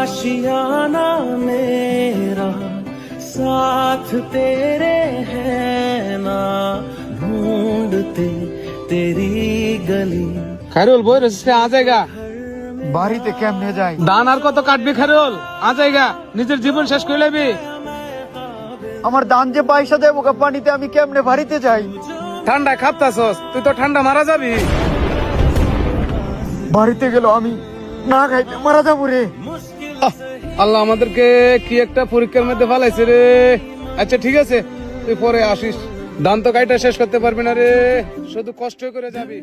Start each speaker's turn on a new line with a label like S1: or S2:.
S1: आशियाना मेरा साथ तेरे है ना ढूंढते तेरी गली।
S2: খায়রুল বই রসিসে আ জায়গা
S3: বাড়িতে কেমনে যাই?
S2: দান আর কত কাটবি খায়রুল? আ জায়গা নিজের জীবন শেষ করে লাবি।
S3: আমার দান যে পয়সা দেবো পানিতে, আমি কেমনে বাড়িতে যাই?
S2: ঠান্ডা খাপতাছস, তুই তো ঠান্ডা মারা যাবি।
S3: বাড়িতে গেল আমি না খাইতে মারা যাবো রে।
S2: আল্লাহ আমাদেরকে কি একটা পরীক্ষার মধ্যে ফেলাইছে রে। আচ্ছা ঠিক আছে, তুই পরে আসিস। দান তো কাইটা শেষ করতে পারবি না রে, শুধু কষ্ট করে যাবি।